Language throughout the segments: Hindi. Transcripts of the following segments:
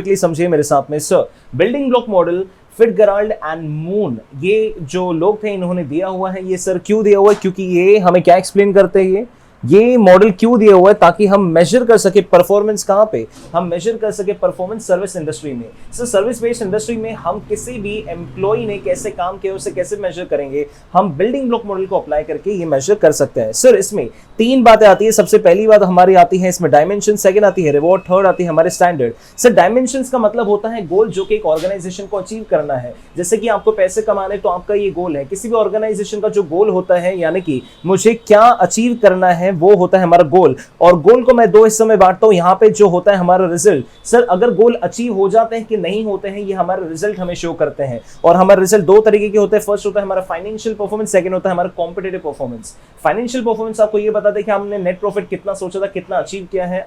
क्विकली समझिए मेरे साथ में। Sir, building block model, Fitzgerald and Moon, ये जो लोग थे इन्होंने दिया हुआ है। ये सर क्यों दिया हुआ है? क्योंकि ये हमें क्या एक्सप्लेन करते हैं, ये मॉडल क्यों दिया हुआ है, ताकि हम मेजर कर सके परफॉर्मेंस। कहां पे हम मेजर कर सके परफॉर्मेंस? सर्विस इंडस्ट्री में। सर, सर्विस बेस्ड इंडस्ट्री में हम किसी भी एम्प्लॉय ने कैसे काम किया उसे कैसे मेजर करेंगे? हम बिल्डिंग ब्लॉक मॉडल को अप्लाई करके ये मेजर कर सकते हैं। सर, इसमें 3 बातें आती है। सबसे पहली बात हमारी आती है इसमें डायमेंशन, सेकंड आती है रिवॉर्ड, थर्ड आती है हमारे स्टैंडर्ड। सर, डायमेंशंस का मतलब होता है गोल जो कि एक ऑर्गेनाइजेशन को अचीव करना है। जैसे कि आपको पैसे कमाने, तो आपका ये गोल है। किसी भी ऑर्गेनाइजेशन का जो गोल होता है, यानी कि मुझे क्या अचीव करना है, वो होता है हमारा गोल। और गोल को मैं 2 हिस्सों में बांटता हूं। यहां पे जो होता है हमारा रिजल्ट, सर अगर गोल अचीव हो जाते हैं कि नहीं होते हैं, ये हमारा रिजल्ट हमें शो करते हैं। और हमारे रिजल्ट 2 तरीके के होते हैं। फर्स्ट होता है हमारा फाइनेंशियल परफॉर्मेंस, सेकंड होता है हमारा कॉम्पिटिटिव परफॉर्मेंस। फाइनेंशियल परफॉर्मेंस आपको ये बताते हैं कि हमने नेट प्रॉफिट कितना सोचा था, कितना अचीव किया है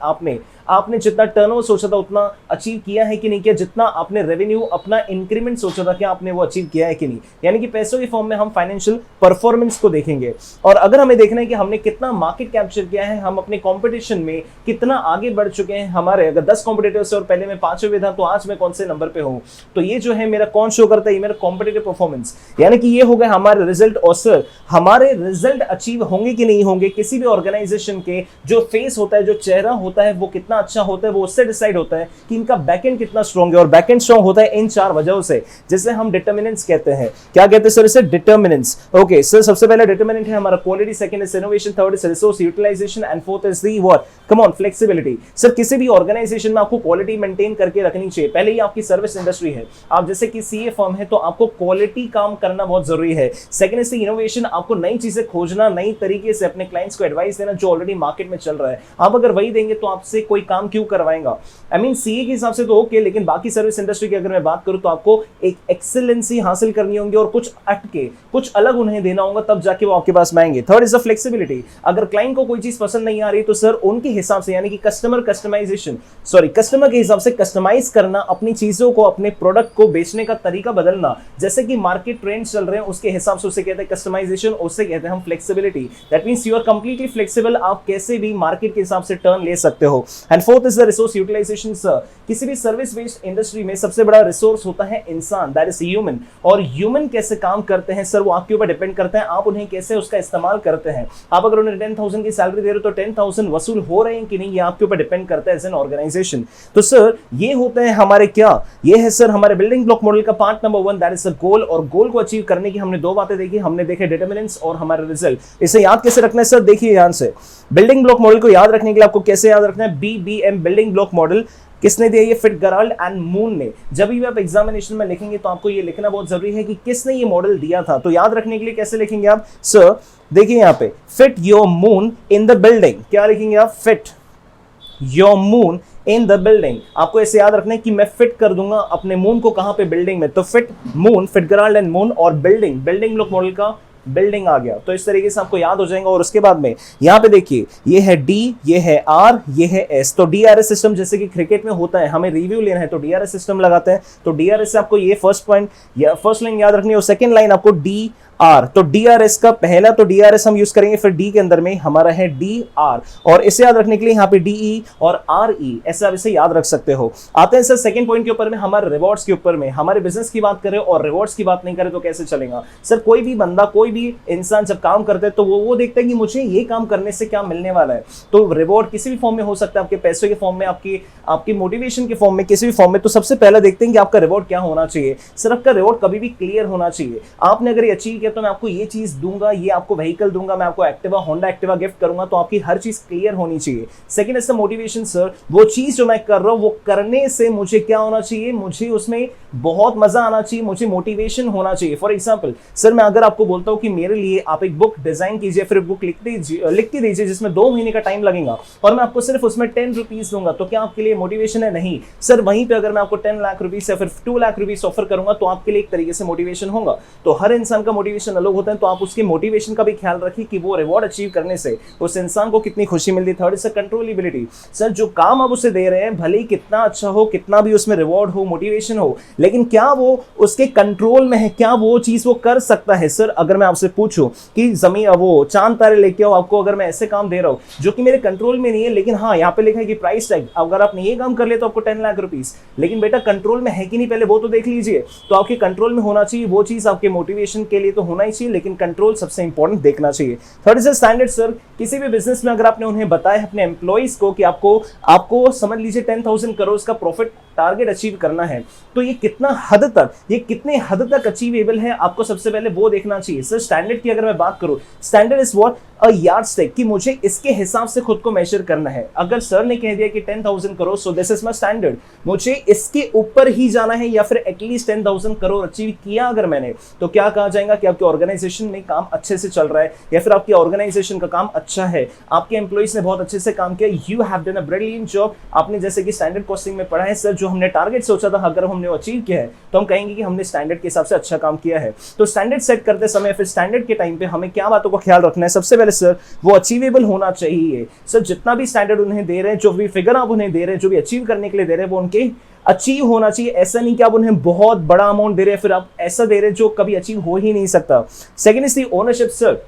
आपने जितना टर्नओवर सोचा था उतना अचीव किया है कि नहीं किया, जितना आपने रेवेन्यू अपना इंक्रीमेंट सोचा था क्या आपने वो अचीव किया है कि नहीं। यानी कि पैसों की फॉर्म में हम फाइनेंशियल परफॉर्मेंस को देखेंगे। और अगर हमें देखना है कि हमने कितना मार्केट कैप्चर किया है, हम अपने कंपटीशन में कितना आगे बढ़ चुके हैं। हमारे अगर 10 कॉम्पिटिटर्स और पहले मैं 5वें था, तो आज मैं कौन से नंबर पे हूं, तो ये जो है मेरा कौन शो करता है, ये मेरा कॉम्पिटिटिव परफॉर्मेंस। यानी कि ये हो गए हमारे रिजल्ट। और सर, हमारे रिजल्ट अचीव होंगे कि नहीं होंगे, किसी भी ऑर्गेनाइजेशन के जो फेस होता है, जो चेहरा होता है, वो कितना अच्छा होता है, वो उससे डिसाइड होता है कि इनका बैकएंड कितना स्ट्रांग है। और बैकएंड स्ट्रांग होता है इन 4 वजहों से, जिसे हम डिटर्मिनेंट्स कहते हैं। क्या कहते हैं सर इसे? डिटर्मिनेंट्स। ओके सर, सबसे पहला डिटर्मिनेंट है हमारा quality, second is innovation, third is resource utilization and fourth is the what, come on, flexibility. Sir, किसी भी ऑर्गेनाइजेशन में आपको क्वालिटी मेंटेन करके रखनी चाहिए। पहले ही आपकी सर्विस इंडस्ट्री है, आप जैसे कि सीए फर्म है, तो आपको क्वालिटी काम करना बहुत जरूरी है। सेकंड इज इनोवेशन, आपको नई चीजें खोजना, नई तरीके से अपने क्लाइंट्स को एडवाइस देना जो ऑलरेडी मार्केट में चल रहा है। आप अगर वही देंगे तो आपसे कोई काम क्यों करवाएगा? आई मीन सीए के हिसाब से तो ओके, लेकिन बाकी सर्विस इंडस्ट्री की अगर मैं बात करूं तो आपको एक एक्सीलेंसी हासिल करनी होगी और कुछ अटके, कुछ अलग उन्हें देना होगा, तब जाके वो आपके पास में आएंगे। Third is the flexibility. अगर क्लाइंट को कोई चीज पसंद नहीं आ रही तो सर उनके हिसाब से, यानी कि कस्टमर के हिसाब से कस्टमाइज करना अपनी चीजों को, अपने प्रोडक्ट को बेचने का तरीका बदलना। जैसे कि मार्केट ट्रेंड्स चल रहे हैं उसके हिसाब से उसे कहते हैं कस्टमाइजेशन, उससे कहते हैं हम flexibility. That means you are completely flexible, आप कैसे भी मार्केट के हिसाब से टर्न ले सकते हो। And fourth is the resource utilization. Sir, किसी भी सर्विस बेस्ड इंडस्ट्री में सबसे बड़ा रिसोर्स होता है इंसान, दैट इज ह्यूमन। और ह्यूमन कैसे काम करते हैं सर, वो आपके ऊपर डिपेंड करते हैं, आप उन्हें कैसे उसका इस्तेमाल करते हैं। आप अगर उन्हें 10,000 की सैलरी दे रहे हो तो 10,000 वसूल हो रहे हैं कि नहीं, ये आपके ऊपर डिपेंड करता है एज एन ऑर्गेनाइजेशन। तो सर, ये होते हैं हमारे क्या, ये है सर हमारे बिल्डिंग ब्लॉक मॉडल का part number 1, that is the goal. और गोल को अचीव करने की हमने 2 बातें देखी, हमने देखे डिटर्मिनेंट्स और हमारा रिजल्ट। इसे याद कैसे रखना है सर? देखिए ध्यान से, बिल्डिंग ब्लॉक मॉडल को याद रखने के लिए आपको कैसे याद रखना है? BBM, बिल्डिंग ब्लॉक मॉडल किसने दिया? ये फिटगराल्ड एंड मून ने। जब भी आप एग्जामिनेशन में लिखेंगे तो आपको ये लिखना बहुत जरूरी है कि किसने ये मॉडल दिया था। तो याद रखने के लिए कैसे लिखेंगे आप? सर देखिए यहां पे, fit your moon in the building. क्या लिखेंगे आप? Fit your moon in the building. आपको ऐसे याद रखना है कि मैं फिट कर दूंगा अपने मून को, कहां पे? बिल्डिंग में। तो फिट मून, फिटगराल्ड एंड मून, और बिल्डिंग, बिल्डिंग ब्लॉक मॉडल का बिल्डिंग आ गया। तो इस तरीके से आपको याद हो जाएगा। और उसके बाद में यहां पे देखिए, ये है D, ये है R, ये है S। तो DRS सिस्टम जैसे कि क्रिकेट में होता है, हमें रिव्यू लेना है तो DRS सिस्टम लगाते हैं। तो DRS से आपको ये फर्स्ट पॉइंट या फर्स्ट लाइन याद रखनी है, और सेकंड लाइन आपको DR। तो DRS का पहला तो DRS हम यूज करेंगे, फिर D के अंदर में हमारा है DR। और इसे याद रखने के लिए यहाँ पे DE और RE, ऐसे आप इसे याद रख सकते हो। आते हैं सर सेकंड पॉइंट के ऊपर में, हमारे रिवॉर्ड्स के ऊपर में। हमारे बिजनेस की बात करें और रिवॉर्ड्स की बात नहीं करें तो कैसे चलेगा सर? कोई भी बंदा, कोई भी इंसान जब काम करते हैं तो वो देखता है कि मुझे ये काम करने से क्या मिलने वाला है। तो रिवॉर्ड किसी भी फॉर्म में हो सकता है, आपके पैसों के फॉर्म में, आपकी मोटिवेशन के फॉर्म में, किसी भी फॉर्म में। तो सबसे पहले देखते हैं कि आपका रिवॉर्ड क्या होना चाहिए। सर, आपका रिवॉर्ड कभी भी क्लियर होना चाहिए। आपने अगर ये अचीव किया तो मैं आपको ये चीज दूंगा, ये आपको व्हीकल दूंगा, मैं आपको एक्टिवा, होंडा एक्टिवा गिफ्ट करूंगा, तो आपकी हर चीज क्लियर होनी चाहिए। Second is the motivation. Sir, वो चीज जो मैं कर रहा हूं वो करने से मुझे क्या होना चाहिए? मुझे उसमें बहुत मजा आना चाहिए, मुझे मोटिवेशन होना चाहिए। फॉर एग्जांपल सर, मैं अगर आपको बोलता हूं कि मेरे लिए आप एक बुक डिजाइन कीजिए, फिर बुक लिख के दीजिए जिसमें 2 महीने का टाइम लगेगा, और मैं आपको सिर्फ उसमें 10 रुपीज दूंगा, तो क्या आपके लिए मोटिवेशन है? नहीं सर। वहीं पे अगर मैं आपको 10 लाख रुपीज या फिर 2 लाख रुपीज ऑफर करूंगा तो आपके लिए एक तरीके से मोटिवेशन होगा। तो हर इंसान का मोटिवेशन मोटिवेशन अलग होता है, तो आप उसके मोटिवेशन का भी ख्याल रखिए कि वो रिवॉर्ड अचीव करने से उस इंसान को कितनी खुशी मिलती है। Third is controllability. सर जो काम आप उसे दे रहे हैं भले ही कितना अच्छा हो, कितना भी उसमें रिवॉर्ड हो, मोटिवेशन हो, लेकिन क्या वो उसके कंट्रोल में है, क्या वो चीज वो कर सकता है। सर अगर मैं आपसे पूछूं कि जमीन वो चांद तारे लेके आओ, आपको अगर मैं ऐसे काम दे रहा हूं जो कि मेरे कंट्रोल में नहीं है, लेकिन हाँ यहाँ पे लिखा है कि प्राइस टैग, अगर आपने ये काम कर लिया तो आपको 10 लाख रुपीस, लेकिन बेटा कंट्रोल में है कि नहीं पहले वो तो देख लीजिए। तो आपके कंट्रोल में होना चाहिए वो चीज, आपके मोटिवेशन के लिए तो होना ही चाहिए, लेकिन कंट्रोल सबसे इंपॉर्टेंट देखना चाहिए। Third is standard. सर किसी भी बिजनेस में अगर आपने उन्हें बताया अपने एम्प्लॉइज को कि आपको समझ लीजिए 10,000 करोड़ का प्रॉफिट टारगेट अचीव करना है, तो ये कितना हद तक, ये कितने हद तक अचीवेबल है, आपको सबसे पहले वो देखना चाहिए। सर स्टैंडर्ड की अगर मैं बात करूं, standard is what a yardstick, कि मुझे इसके हिसाब से खुद को मेजर करना है। अगर सर ने कह दिया कि 10,000 crore, so this is my standard, मुझे इसके ऊपर ही जाना है, या फिर एटलीस्ट 10,000 करोड़ अचीव किया अगर मैंने, तो क्या कहा जाएगा कि आपके ऑर्गेनाइजेशन में काम अच्छे से चल रहा है, या फिर आपकी ऑर्गेनाइजेशन का काम अच्छा है, आपके एम्प्लॉइज ने बहुत अच्छे से काम किया, you have done a brilliant job. आपने जैसे कि स्टैंडर्ड कॉस्टिंग में पढ़ा है सर, जो हमने टारगेट सोचा था अगर हमने अचीव किया है तो हम कहेंगे कि हमने स्टैंडर्ड के हिसाब से अच्छा काम किया है। तो स्टैंडर्ड सेट करते समय फिर स्टैंडर्ड के टाइम पे हमें क्या बातों का ख्याल रखना है। सबसे पहले सर वो अचीवेबल होना चाहिए। सर जितना भी स्टैंडर्ड उन्हें दे रहे हैं, जो भी फिगर आप उन्हें दे रहे हैं, जो भी अचीव करने के लिए दे रहे हैं, वो उनके अचीव होना चाहिए। ऐसा नहीं कि आप उन्हें बहुत बड़ा अमाउंट दे रहे हैं फिर आप ऐसा दे रहे हैं जो कभी अचीव हो ही नहीं सकता। Second is the ownership. Sir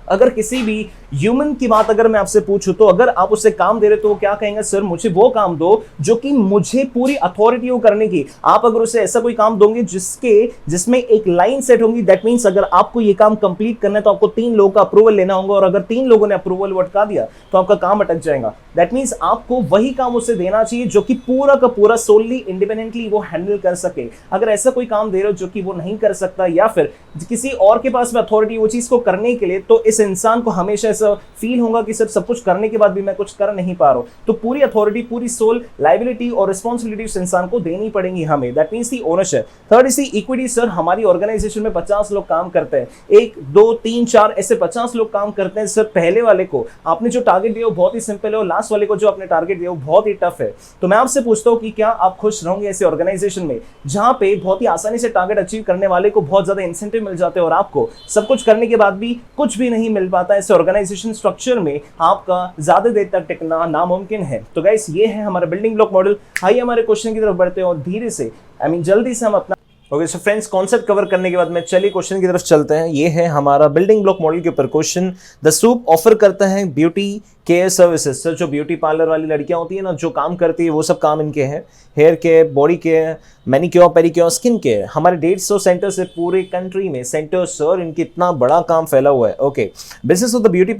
अगर किसी भी ह्यूमन की बात अगर मैं आपसे पूछूं, तो अगर आप उससे काम दे रहे तो वो क्या कहेंगे, सर मुझे वो काम दो जो कि मुझे पूरी अथॉरिटी हो करने की। आप अगर उसे ऐसा कोई काम दोगे जिसमें एक लाइन सेट होगी, दैट मींस अगर आपको ये काम कंप्लीट करना है तो आपको 3 लोगों का अप्रूवल लेना होगा, और अगर 3 लोगों ने अप्रूवल अटका दिया तो आपका काम अटक जाएगा। दैट मींस आपको वही काम उसे देना चाहिए जो कि पूरा का पूरा सोलली इंडिपेंडेंटली वो हैंडल कर सके। अगर ऐसा कोई काम दे रहे हो जो कि वो नहीं कर सकता, या फिर किसी और के पास में अथॉरिटी वो चीज को करने के लिए, तो इस इंसान को हमेशा ऐसा फील होगा कि सर सब कुछ करने के बाद भी मैं कुछ कर नहीं पा रहा हूं। तो पूरी अथॉरिटी, पूरी सोल लायबिलिटी और रिस्पांसिबिलिटी उस इंसान को देनी पड़ेगी हमें। That means the ownership. Third is the equity. Sir हमारी ऑर्गेनाइजेशन में 50 लोग काम करते हैं, 1 2 3 4 ऐसे 50 लोग काम करते हैं। सर पहले वाले को आपने जो टारगेट दिया वो बहुत ही सिंपल है, और लास्ट वाले को जो आपने टारगेट दिया वो बहुत ही टफ है। तो मैं आपसे पूछता हूं कि क्या आप खुश रहोगे ऐसे ऑर्गेनाइजेशन में जहां पे बहुत ही आसानी से टारगेट अचीव करने वाले को बहुत ज्यादा इंसेंटिव मिल जाते हैं और आपको सब कुछ करने के बाद भी कुछ भी नहीं मिल पाता? ऐसे ऑर्गेनाइजेशन स्ट्रक्चर में आपका ज्यादा देर तक टिकना नामुमकिन है। तो गाइस ये है हमारा बिल्डिंग ब्लॉक मॉडल। आइए हमारे क्वेश्चन की तरफ बढ़ते हैं और धीरे से जल्दी से हम अपना okay so friends concept cover करने के बाद में चलिए क्वेश्चन की तरफ चलते हैं। ये है हमारा बिल्डिंग ब्लॉक मॉडल के ऊपर क्वेश्चन। द सूप ऑफर करता है ब्यूटी केयर सर्विसेज। सर जो ब्यूटी पार्लर वाली लड़कियां होती है ना, जो काम करती है वो सब काम इनके हैं। Hair care, body care, manicure, pedicure, skin care. हमारे 150 सेंटर से पूरे कंट्री में सेंटर सर इनकी इतना बड़ा काम फैला हुआ है। Okay business of the beauty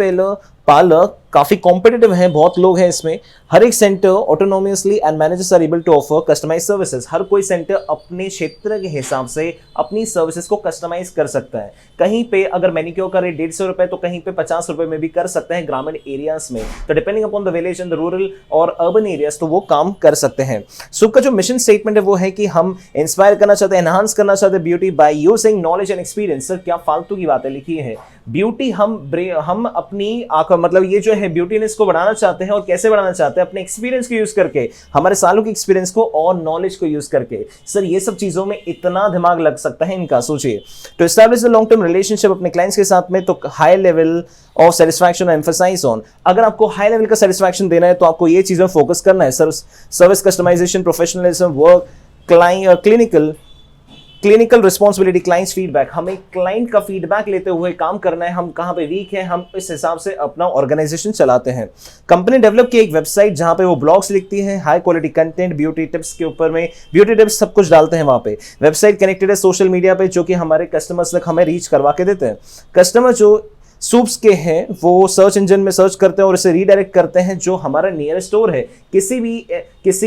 parlour काफी कॉम्पिटिटिव है, बहुत लोग हैं इसमें। हर एक centre autonomously and managers are able to offer customise services. हर कोई सेंटर अपने क्षेत्र के हिसाब से अपनी सर्विसेज को कस्टमाइज कर सकता है। कहीं पे अगर मैनिक्योर का रेट 150 रुपए तो कहीं पे 50 रुपए में भी कर सकते हैं ग्रामीण एरियाज में। तो depending upon the village and the rural और अर्बन एरियाज तो वो काम कर सकते हैं। सुप का जो मिशन स्टेटमेंट है वो है कि हम इंस्पायर करना चाहते हैं, एनहांस करना चाहते हैं beauty by using knowledge and experience. Sir क्या फालतू की बातें लिखी है। ब्यूटी हम अपनी आंखों मतलब ये जो है ब्यूटीनेस को बढ़ाना चाहते हैं, और कैसे बढ़ाना चाहते हैं? अपने एक्सपीरियंस को यूज करके, हमारे सालों के एक्सपीरियंस को और नॉलेज को यूज करके। सर ये सब चीजों में इतना दिमाग लग सकता है इनका, सोचिए। तो establish the long term relationship अपने क्लाइंट्स के साथ में, तो high level of satisfaction emphasize on. अगर आपको हाई लेवल का सेटिस्फैक्शन देना है तो आपको ये चीजों फोकस करना है। Service customization, professionalism, work, clinical responsibility, clients feedback. हमें क्लाइंट का फीडबैक लेते हुए काम करना है, हम कहां पे वीक हैं, हम इस हिसाब से अपना ऑर्गेनाइजेशन चलाते हैं। कंपनी डेवलप की एक वेबसाइट जहां पे वो ब्लॉग्स लिखती है, high quality content, beauty tips के ऊपर में ब्यूटी टिप्स सब कुछ डालते हैं वहां पे। वेबसाइट कनेक्टेड है सोशल मीडिया पे, जो कि हमारे कस्टमर्स तक हमें रीच करवा के देते हैं। कस्टमर जो सूप्स के हैं वो सर्च इंजन में सर्च करते हैं और इसे रीडायरेक्ट करते हैं जो हमारा नियर स्टोर है। किसी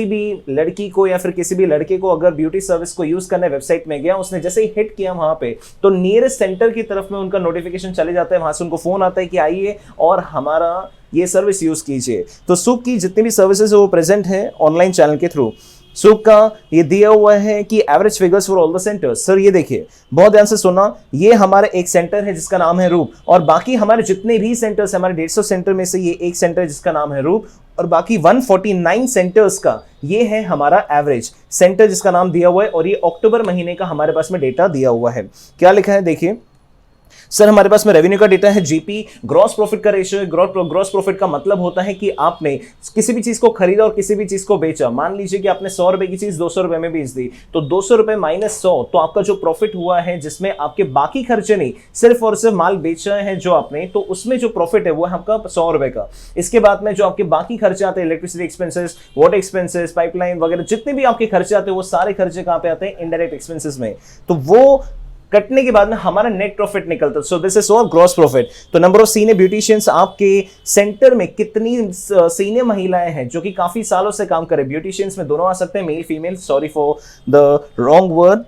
भी लड़की को या फिर किसी भी लड़के को अगर ब्यूटी सर्विस को यूज करने वेबसाइट में गया, उसने जैसे ही हिट किया वहां पे, तो नियरेस्ट सेंटर की तरफ में उनका नोटिफिकेशन चले जाता है, वहां से उनको फोन आता है कि आइए और हमारा ये सर्विस यूज कीजिए। तो सूप की जितनी भी सर्विसेज है वो प्रेजेंट है ऑनलाइन चैनल के थ्रू। सूप का ये दिया हुआ है कि average figures for all the centres. Sir ये देखिए, बहुत ध्यान से सुना, ये हमारा एक सेंटर है जिसका नाम है रूप, और बाकी हमारे जितने भी सेंटर्स हमारे 150 सेंटर में से ये एक सेंटर है जिसका नाम है रूप, और बाकी 149 सेंटर्स का ये है हमारा एवरेज सेंटर जिसका नाम दिया हुआ है। और ये अक्टूबर महीने का हमारे पास में डेटा दिया हुआ है। क्या लिखा है देखिए, सर हमारे पास में रेवेन्यू का डेटा है, जीपी ग्रॉस प्रॉफिट का रेशियो है। ग्रॉस प्रॉफिट का मतलब होता है कि आपने किसी भी चीज को खरीदा और किसी भी चीज को बेचा। मान लीजिए कि आपने 100 रुपए की चीज 200 रुपए में बेच दी, तो 200 रुपए माइनस 100, तो आपका जो प्रॉफिट हुआ है जिसमें आपके बाकी खर्चे नहीं, सिर्फ और सिर्फ माल बेचा है जो आपने, तो उसमें जो प्रॉफिट है वो है आपका 100 रुपए का। इसके बाद में जो आपके बाकी खर्चे आते हैं, electricity expenses, water expenses, pipeline वगैरह जितने भी आपके खर्चे आते हैं, वो सारे खर्चे कहां पे आते हैं? इनडायरेक्ट एक्सपेंसेस में। तो वो कटने के बाद में हमारा नेट प्रॉफिट निकलता है। सो दिस इज और ग्रॉस प्रॉफिट। तो नंबर ऑफ सीनियर ब्यूटिशियंस, आपके सेंटर में कितनी सीनियर महिलाएं हैं जो कि काफी सालों से काम कर रहे हैं? ब्यूटिशियंस में दोनों आ सकते हैं, male female, sorry for the wrong word.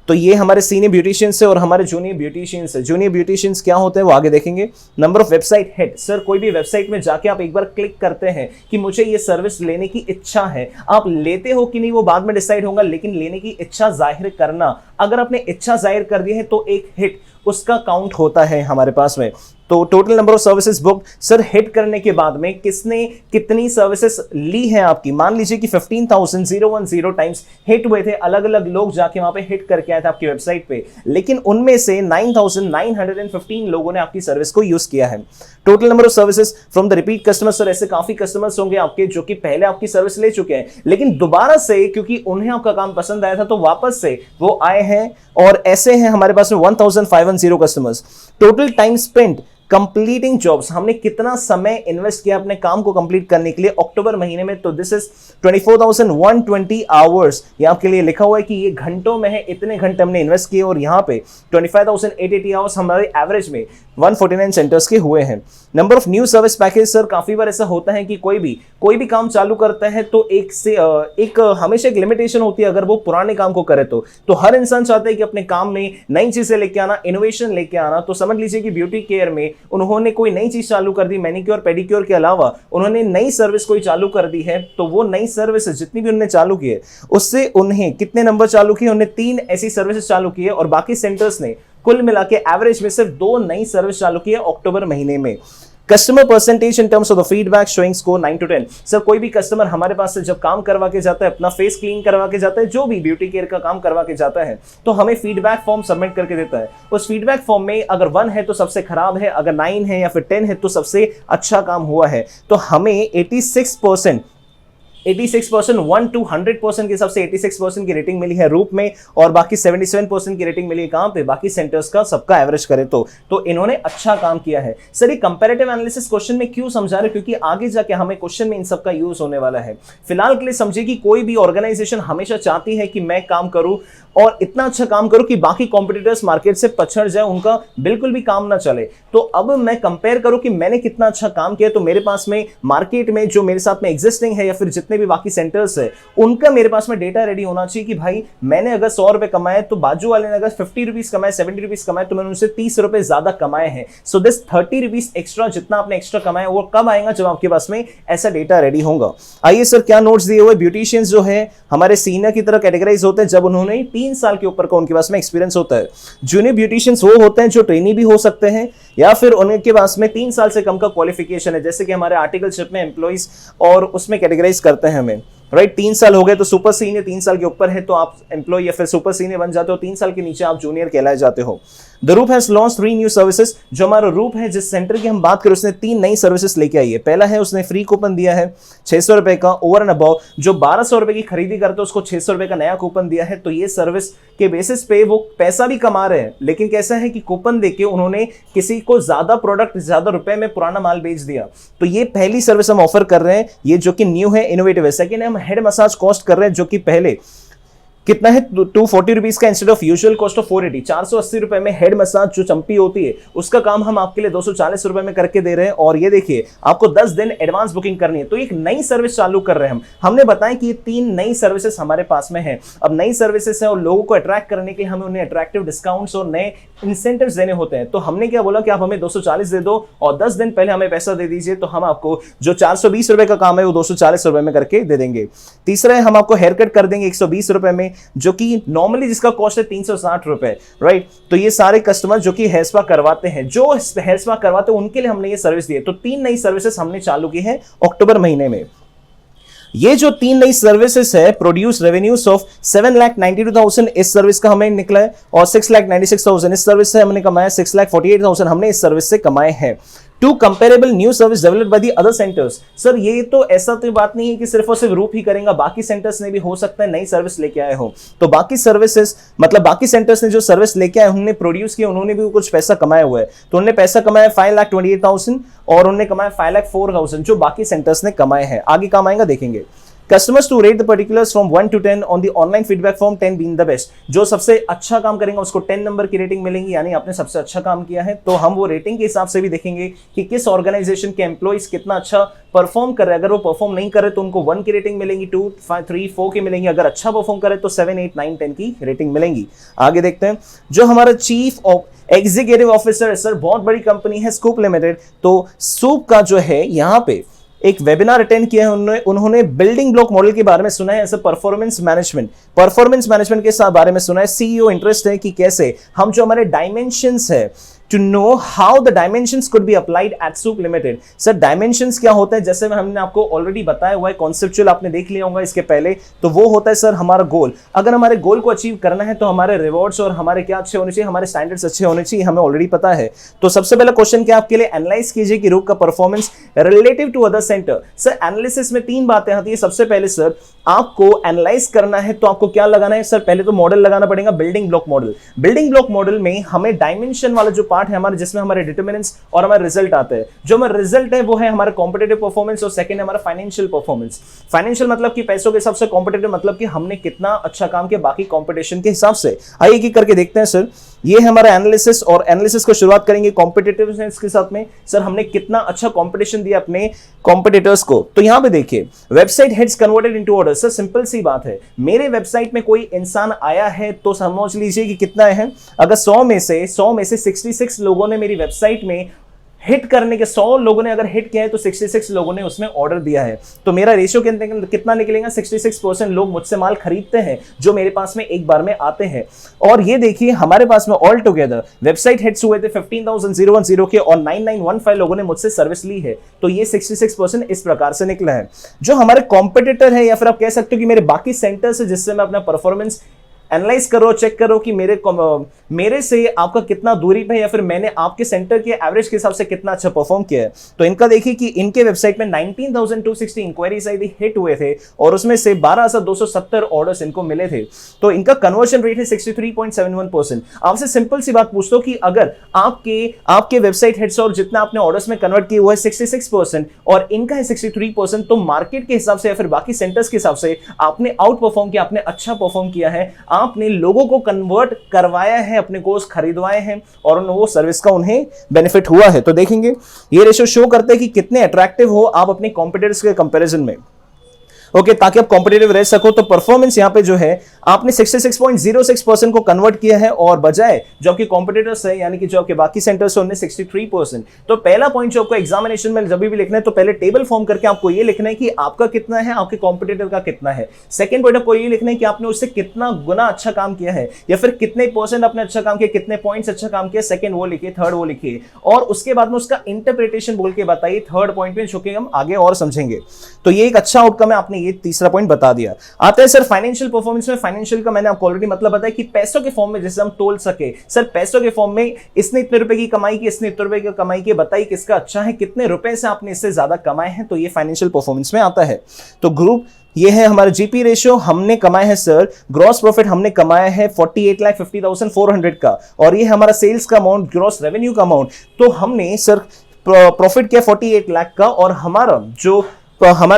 तो ये हमारे सीनियर ब्यूटिशियंस है और हमारे जूनियर ब्यूटिशियंस है। जूनियर ब्यूटिशियंस क्या होते हैं वो आगे देखेंगे। Number of website head, sir कोई भी वेबसाइट में जाके आप एक बार क्लिक करते हैं कि मुझे ये सर्विस लेने की इच्छा है, आप लेते हो कि नहीं वो बाद में डिसाइड होगा, लेकिन लेने की इच्छा जाहिर करना, अगर आपने इच्छा जाहिर कर दी है तो एक हिट उसका काउंट होता है हमारे पास में। तो total number of services book, sir hit करने के बाद में किसने कितनी सर्विसेज ली है आपकी? मान लीजिए कि 15,010 टाइम्स हिट हुए थे, अलग अलग लोग जाके वहां पे हिट करके आए थे आपकी वेबसाइट पे, लेकिन उनमें से 9,915 लोगों ने आपकी सर्विस को यूज किया है। Total number of services from the repeat customer, sir ऐसे काफी कस्टमर्स होंगे आपके जो कि पहले आपकी सर्विस ले चुके हैं, लेकिन दोबारा से क्योंकि उन्हें आपका काम पसंद आया था तो वापस से वो आए हैं, और ऐसे हैं हमारे पास में 1510 customers. Total time spent completing jobs, हमने कितना समय इन्वेस्ट किया अपने काम को कंप्लीट करने के लिए अक्टूबर महीने में? तो दिस इज 24,120 आवर्स। ये आपके लिए लिखा हुआ है कि ये घंटों में है, इतने घंटे हमने इन्वेस्ट किए, और यहाँ पे 25,880 आवर्स हमारे एवरेज में 149 सेंटर्स के हुए हैं। Number of new service package, sir काफी बार ऐसा होता है कि कोई भी काम चालू करता है तो एक हमेशा एक लिमिटेशन होती है अगर वो पुराने काम को करे तो हर इंसान चाहता है कि अपने काम में नई चीजें लेके आना, इनोवेशन लेके आना। तो समझ लीजिए कि ब्यूटी केयर में उन्होंने कोई नई चीज चालू कर दी, मैनिक्योर पेडिक्योर के अलावा उन्होंने नई सर्विस कोई चालू कर दी है, तो वो नई सर्विस जितनी भी उन्होंने चालू की है उससे उन्हें कितने नंबर चालू किए? उन्हें 3 ऐसी सर्विसेज चालू की है, और बाकी सेंटर्स ने कुल मिला के एवरेज में सिर्फ 2 नई सर्विस चालू की है अक्टूबर महीने में। Customer percentage in terms of the feedback showing score 9 to 10। Sir कोई भी कस्टमर हमारे पास से जब काम करवा के जाता है, अपना फेस क्लीन करवा के जाता है, जो भी ब्यूटी केयर का काम करवा के जाता है, तो हमें फीडबैक फॉर्म सबमिट करके देता है। उस फीडबैक फॉर्म में अगर 1 है तो सबसे खराब है, अगर 9 है या फिर 10 है तो सबसे अच्छा काम हुआ है। तो हमें 86% 1 to 100% के हिसाब से 86% की रेटिंग मिली है रूप में, और बाकी 77% की रेटिंग मिली है कहां पे? बाकी सेंटर्स का सबका एवरेज करें तो इन्होंने अच्छा काम किया है। सर ये कंपैरेटिव एनालिसिस क्वेश्चन में क्यों समझा रहे? क्योंकि आगे जाके हमें क्वेश्चन में इन सब का यूज होने वाला है। फिलहाल के लिए समझिए कि कोई भी ऑर्गेनाइजेशन हमेशा चाहती है कि मैं काम करूं और इतना अच्छा काम करूं कि बाकी कॉम्पिटिटर्स मार्केट से पछड़ जाए, उनका बिल्कुल भी काम ना चले। तो अब मैं कंपेयर करूं कि मैंने कितना अच्छा काम किया, तो मेरे पास में मार्केट में जो मेरे साथ में एग्जिस्टिंग है या फिर जितने भी बाकी सेंटर्स है उनका मेरे पास में डेटा रेडी होना चाहिए कि भाई मैंने अगर 100 रुपए कमाए तो बाजू वाले ने अगर 50 रुपीज कमाए, 70 रुपीज कमाए, तो मैंने उनसे 30 रुपए ज्यादा कमाए हैं। सो दिस 30 रुपीज एक्स्ट्रा जितना आपने एक्स्ट्रा कमाया वो कब आएगा? जब आपके पास में ऐसा डेटा रेडी होगा। आइए सर क्या नोट्स दिए हुए? ब्यूटिशियंस जो है हमारे सीनियर की तरह कैटेगराइज होते हैं जब उन्होंने 3 साल के ऊपर का उनके पास में एक्सपीरियंस होता है। जूनियर ब्यूटिशियंस वो होते हैं जो ट्रेनी भी हो सकते हैं या फिर उनके पास में 3 साल से कम का क्वालिफिकेशन है, जैसे कि हमारे आर्टिकलशिप में एम्प्लॉइज और उसमें कैटेगराइज करते हैं हमें, राइट। 3 साल हो गए तो सुपर सीनियर, 3 साल के ऊपर है तो आप एम्प्लॉय या फिर सुपर सीनियर बन जाते हो, 3 साल के नीचे आप जूनियर कहलाए जाते हो। द रूप हैज लॉन्च 3 न्यू सर्विसेज। जो हमारा रूप है जिस सेंटर की हम बात करें उसने 3 नई सर्विसेज लेके आई है। पहला है उसने फ्री कूपन दिया है 600 रुपए का, ओवर एंड अबाउ जो 1200 रुपए की खरीदी करते हो उसको 600 रुपए का नया कूपन दिया है। तो ये सर्विस के बेसिस पे वो पैसा भी कमा रहे हैं, लेकिन कैसा है कि कूपन देके उन्होंने किसी को ज्यादा प्रोडक्ट ज्यादा रुपए में पुराना माल बेच दिया। तो ये पहली सर्विस हम ऑफर कर रहे हैं, ये जो कि न्यू है, इनोवेटिव है। सेकंड हम हेड मसाज कॉस्ट कर रहे हैं जो कि पहले कितना है 240 रुपीज का instead of usual cost of 480, 480 रुपए में हेड मसाज जो चंपी होती है उसका काम हम आपके लिए 240 रुपए में करके दे रहे हैं। और ये देखिए आपको 10 दिन एडवांस बुकिंग करनी है। तो एक नई सर्विस चालू कर रहे हैं हमने बताया कि ये 3 नई सर्विसेज हमारे पास में है। अब नई सर्विसेज है और लोगों को अट्रैक्ट करने के लिए हमें उन्हें अट्रैक्टिव डिस्काउंट्स और नए इंसेंटिव्स देने होते हैं। तो हमने क्या बोला कि आप हमें 240 दे दो और 10 दिन पहले हमें पैसा दे दीजिए, तो हम आपको जो 420 रुपए का काम है वो 240 रुपए में करके दे देंगे। तीसरा है हम आपको हेयर कट कर देंगे 120 रुपए में, जो कि नॉर्मली जिसका कॉस्ट है 360 रुपए, राइट। तो ये सारे कस्टमर जो कि हेयर स्पा करवाते हैं, जो हेयर स्पा करवाते हैं उनके लिए हमने ये सर्विस दी है। तो 3 नई सर्विसेज हमने चालू की है अक्टूबर महीने में। ये जो 3 नई सर्विसेज है, प्रोड्यूस रेवेन्यूज ऑफ 7,92,000 इस सर्विस का हमें निकला है, और 6,96,000 इस सर्विस से हमने कमाया, 6,48,000 हमने इस सर्विस से कमाए हैं। To comparable new service developed by the other centres. Sir ये तो ऐसा तो बात नहीं है कि सिर्फ और सिर्फ रूप ही करेगा, बाकी सेंटर्स ने भी हो सकता है नई सर्विस लेके आए हो, तो बाकी सर्विसेज मतलब बाकी सेंटर्स ने जो सर्विस लेके आए, उन्होंने प्रोड्यूस किया, उन्होंने भी कुछ पैसा कमाया हुआ है, तो उन्होंने पैसा कमाया 5,28,000 और उन्होंने कमाया 5,04,000 जो बाकी सेंटर्स ने कमाए हैं। आगे काम आएगा देखेंगे। Customers to rate the particulars from 1 to 10 on the online feedback form, 10 being the best। जो सबसे अच्छा काम करेंगे उसको 10 नंबर की रेटिंग मिलेंगी, यानी आपने सबसे अच्छा काम किया है। तो हम वो रेटिंग के हिसाब से भी देखेंगे कि किस ऑर्गेनाइजेशन के एम्प्लॉइज कितना अच्छा परफॉर्म कर रहे हैं। अगर वो परफॉर्म नहीं करे तो उनको 1 की रेटिंग मिलेंगी, 2, 5, 3, 4 की मिलेंगी। अगर अच्छा परफॉर्म करे तो 7, 8, 9, 10 की रेटिंग मिलेंगी। आगे देखते हैं, जो हमारा चीफ ऑफ एग्जीक्यूटिव ऑफिसर है, सर बहुत बड़ी कंपनी है स्कूप लिमिटेड, तो सूप का जो है यहाँ पे एक वेबिनार अटेंड किया है उन्होंने बिल्डिंग ब्लॉक मॉडल के बारे में सुना है, ऐसे परफॉर्मेंस मैनेजमेंट के बारे में सुना है। सीईओ इंटरेस्ट है कि कैसे हम जो हमारे डायमेंशंस है, to know how the dimensions could be applied at Soup Limited। Sir dimensions क्या होता है, जैसे हमने आपको ऑलरेडी बताया हुआ है, कॉन्सेप्चुअल आपने देख लिया होगा इसके पहले, तो वो होता है सर हमारा गोल। अगर हमारे गोल को अचीव करना है तो हमारे रिवॉर्ड्स और हमारे क्या अच्छे होने चाहिए, हमारे स्टैंडर्ड्स अच्छे होने चाहिए, हमें ऑलरेडी पता है। तो सबसे पहला क्वेश्चन क्या आपके लिए, एनालाइज कीजिए कि रूप का performance relative to other centre. Sir analysis में 3 बातें आती है। सबसे पहले सर आपको एनालाइज करना है तो आपको क्या लगाना है, सर पहले तो मॉडल लगाना पड़ेगा, building block model. Building block model में हमें डायमेंशन वाला जो पार्ट है हमारे, जिसमें हमारे डिटरमिनेंट्स और हमारे रिजल्ट आते हैं। जो हमारा रिजल्ट है वो है हमारा कॉम्पिटिटिव परफॉर्मेंस, और सेकंड है हमारा फाइनेंशियल परफॉर्मेंस। फाइनेंशियल मतलब कि पैसों के हिसाब से, कॉम्पिटिटिव मतलब कि हमने कितना अच्छा काम किया बाकी कॉम्पिटिशन के हिसाब से। आइए एक करके देखते हैं सर। ये है हमारा एनालिसिस, और एनालिसिस को शुरुआत करेंगे कॉम्पिटिटिवनेस के साथ में। सर हमने कितना अच्छा कॉम्पिटिशन दिया अपने कॉम्पिटिटर्स को। तो यहां पे देखिए, website leads converted into orders. Sir simple सी बात है, मेरे वेबसाइट में कोई इंसान आया है तो समझ लीजिए कि कितना है। अगर 100 में से 66 लोगों ने मेरी वेबसाइट में हिट करने के, 100 लोगों ने अगर हिट किया है तो 66 लोगों ने उसमें ऑर्डर दिया है, तो मेरा रेशियो कितना निकलेगा, 66% लोग मुझसे माल खरीदते हैं जो मेरे पास में एक बार में आते हैं। और ये देखिए हमारे पास में ऑल टुगेदर वेबसाइट हिट्स हुए थे 15,010 के, और 9915 लोगों ने मुझसे सर्विस ली है, तो ये 66% इस प्रकार से निकला है। जो हमारे कॉम्पिटिटर है, या फिर आप कह सकते हो कि मेरे बाकी सेंटर से जिससे मैं अपना परफॉर्मेंस एनालाइज करो, चेक करो कि मेरे से आपका कितना दूरी पे है, या फिर मैंने आपके सेंटर के एवरेज के हिसाब से कितना अच्छा परफॉर्म किया है। तो इनका देखिए कि इनके वेबसाइट में 19,260 इंक्वायरीज आई थी, हिट हुए थे, और उसमें से 12,270 ऑर्डर्स इनको मिले थे। तो इनका कन्वर्जन रेट है 63.71%। आपसे सिंपल सी बात पूछता हूं कि अगर आपके वेबसाइट हिट्स और जितना आपने ऑर्डर्स में कन्वर्ट किए हुआ है 66% और इनका है 63%, तो मार्केट के हिसाब से या फिर बाकी सेंटर्स के हिसाब से आपने आउट परफॉर्म किया, आपने अच्छा परफॉर्म किया है, आपने लोगों को कन्वर्ट करवाया है, अपने कोर्स खरीदवाए हैं, और वो सर्विस का उन्हें बेनिफिट हुआ है। तो देखेंगे ये रेशियो शो करते हैं कि कितने अट्रैक्टिव हो आप अपने कॉम्पिटिटर्स के कंपैरिजन में, ओके, ताकि आप कॉम्पिटिटिव रह सको। तो परफॉर्मेंस यहां पे जो है आपने 66.06% को कन्वर्ट किया है, और बजाय जो आपके कॉम्पिटिटर्स है यानी कि जो आपके बाकी सेंटर्स है उन्हें 63%। तो पहला पॉइंट जो आपको एग्जामिनेशन में जब भी लिखना है तो पहले टेबल फॉर्म करके आपको ये लिखना है कि आपका कितना है, आपके कॉम्पिटिटर का कितना है। सेकंड पॉइंट आपको ये लिखना है कि आपने उससे कितना गुना अच्छा काम किया है, या फिर कितने परसेंट आपने अच्छा काम किया, कितने पॉइंट्स अच्छा काम किया। सेकंड वो लिखिए, थर्ड वो लिखिए, और उसके बाद में उसका इंटरप्रिटेशन बोल के बताइए थर्ड पॉइंट में, जो कि हम आगे और समझेंगे। तो ये एक अच्छा आउटकम है, आपने ये तीसरा पॉइंट बता दिया। आता है सर फाइनेंशियल परफॉर्मेंस में। फाइनेंशियल का मैंने आपको ऑलरेडी मतलब बताया कि पैसों के फॉर्म में जैसे हम तोल सके, सर पैसों के फॉर्म में इसने इतने रुपए की कमाई की, इसने इतने रुपए की कमाई की, बताइए किसका अच्छा है, कितने रुपए से आपने इससे ज्यादा कमाए हैं, तो ये फाइनेंशियल परफॉर्मेंस में आता है। तो ग्रुप ये है हमारा जीपी रेशियो, हमने कमाया है सर ग्रॉस प्रॉफिट हमने कमाया है 48,50,400 का, और ये हमारा सेल्स का अमाउंट, ग्रॉस रेवेन्यू का अमाउंट, तो हमने सर प्रॉफिट किया 48 लाख का, और हमारा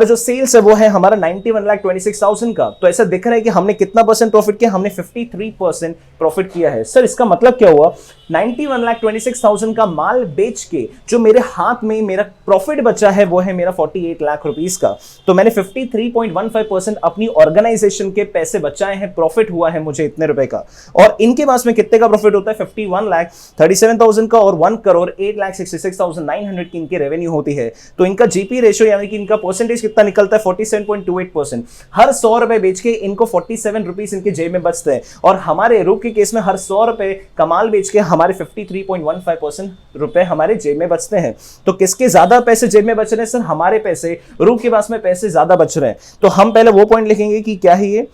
जो सेल्स है वो है हमारा 91,26,000 का। तो ऐसा दिख रहा है कि हमने कितना परसेंट प्रॉफिट किया, हमने 53% प्रॉफिट किया है। सर इसका मतलब क्या हुआ, 91,26,000 का माल बेच के जो मेरे हाथ में मेरा प्रॉफिट बचा है वो है मेरा 48 लाख रुपीस का। तो मैंने 53.15% अपनी ऑर्गेनाइजेशन के पैसे बचाए हैं, प्रॉफिट हुआ है मुझे इतने रुपए का। और इनके पास में कितने का प्रॉफिट होता है, 51,37,000 का, और 1,08,66,900 की इनकी रेवेन्यू होती है। तो इनका जीपी रेशियो यानी कि इनका परसेंटेज कितना निकलता है 47.28%। हर 100 रुपए बेच के इनको 47 रुपीज इनके जेब में बचते हैं, और हमारे रूप के केस में हर 100 रुपए कमाल बेच के हमारे 53.15% रुपए हमारे जेब में बचते हैं। तो किसके ज्यादा पैसे जेब में बच रहे हैं सर? हमारे पैसे, रूप के पास में पैसे ज्यादा बच रहे हैं। तो हम पहले वो पॉइंट लिखेंगे कि क्या है ये।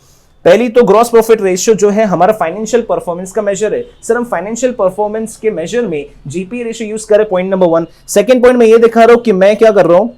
पहली तो ग्रॉस प्रॉफिट रेशियो जो है हमारा फाइनेंशियल परफॉर्मेंस का मेजर है। सर हम फाइनेंशियल परफॉर्मेंस के मेजर में जीपी रेशियो यूज करें, पॉइंट नंबर 1। सेकंड पॉइंट में ये दिखा रहा हूं कि मैं क्या कर रहा हूं,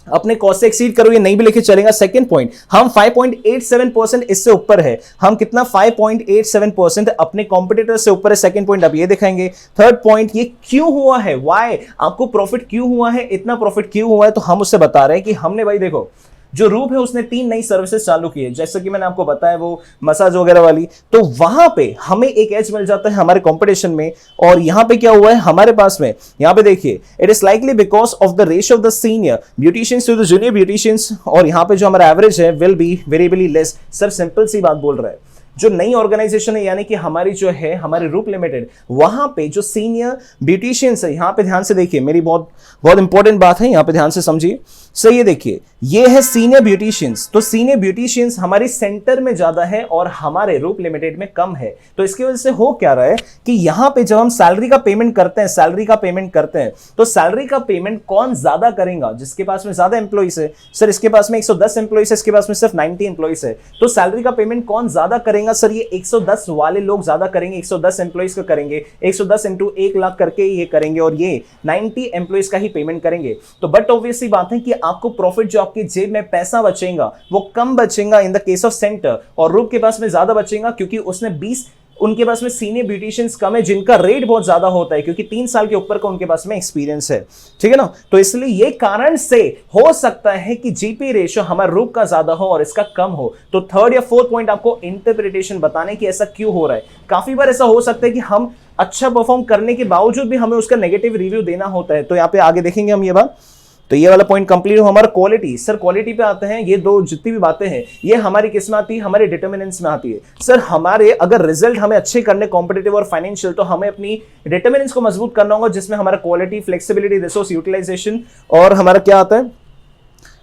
अपने कॉस्ट से एक्सीड करो, ये नहीं भी लिखे चलेगा। सेकंड पॉइंट, हम 5.87% इससे ऊपर है। हम कितना? 5.87% अपने कॉम्पिटिटर से ऊपर है। सेकंड पॉइंट अब ये दिखाएंगे। थर्ड पॉइंट, ये क्यों हुआ है, व्हाई, आपको प्रॉफिट क्यों हुआ है, इतना प्रॉफिट क्यों हुआ है? तो हम उससे बता रहे हैं कि हमने, भाई देखो, जो रूप है उसने 3 नई सर्विसेज चालू की है, जैसे कि मैंने आपको बताया वो मसाज वगैरह वाली। तो वहां पे हमें एक एज मिल जाता है हमारे कंपटीशन में। और यहां पे क्या हुआ है हमारे पास में, यहां पे देखिए, it is likely because of the ratio of the senior beauticians to the junior beauticians, और यहां पे जो हमारा एवरेज है will be variably less. Sir simple सी बात बोल रहा है, जो नई ऑर्गेनाइजेशन है यानी कि हमारी जो है हमारे रूप लिमिटेड, वहां पे जो सीनियर ब्यूटिशियंस है, यहां पे ध्यान से देखिए, मेरी बहुत बहुत इंपॉर्टेंट बात है, यहां पे ध्यान से समझिए। सर ये देखिए, ये है सीनियर ब्यूटिशियंस। तो सीनियर ब्यूटिशियंस हमारी सेंटर में ज्यादा है और हमारे रूप लिमिटेड में कम है। तो इसकी वजह से हो क्या रहा है कि यहां पे जब हम सैलरी का पेमेंट करते हैं, तो सैलरी का पेमेंट कौन ज्यादा करेगा? जिसके पास में ज्यादा एम्प्लॉइज है। सर इसके पास में 110 एम्प्लॉइज है, इसके पास में सिर्फ 90 एम्प्लॉइज है। तो सैलरी का पेमेंट कौन ज्यादा करेगा? सर ये 110 वाले लोग ज्यादा करेंगे, 110 एम्प्लॉइज का करेंगे, 110 इंटू 1 लाख करके ये करेंगे, और ये 90 एम्प्लॉइज का ही पेमेंट करेंगे। तो बट ऑब्वियसली बात है कि आपको प्रॉफिट जो आपकी जेब में पैसा बचेगा वो कम बचेगा in the case of centre, और रूप के पास में ज्यादा बचेगा क्योंकि उसने 20, उनके पास में सीनियर ब्यूटिशियंस कम है जिनका रेट बहुत ज्यादा होता है, क्योंकि 3 साल के ऊपर का उनके पास में एक्सपीरियंस है। ठीक है ना? तो इसलिए ये कारण से हो सकता है कि जीपी रेशियो हमारे रूप का ज्यादा हो और इसका कम हो। तो थर्ड या फोर्थ पॉइंट आपको इंटरप्रिटेशन बताने की ऐसा क्यों हो रहा है। काफी बार ऐसा हो सकता है कि हम अच्छा परफॉर्म करने के बावजूद भी हमें उसका नेगेटिव रिव्यू देना होता है। तो यहां पे आगे देखेंगे हम ये बात। तो ये वाला पॉइंट कंप्लीट हो। हमारा क्वालिटी, सर क्वालिटी पे आते हैं। ये दो जितनी भी बातें हैं ये हमारी किस में आती है? हमारे डिटर्मिनेंट्स में आती है। सर हमारे अगर रिजल्ट हमें अच्छे करने कॉम्पिटिटिव और फाइनेंशियल, तो हमें अपनी डिटर्मिनेंट्स को मजबूत करना होगा, जिसमें हमारा क्वालिटी, फ्लेक्सिबिलिटी, रिसोर्स यूटिलाइजेशन और हमारा क्या आता है?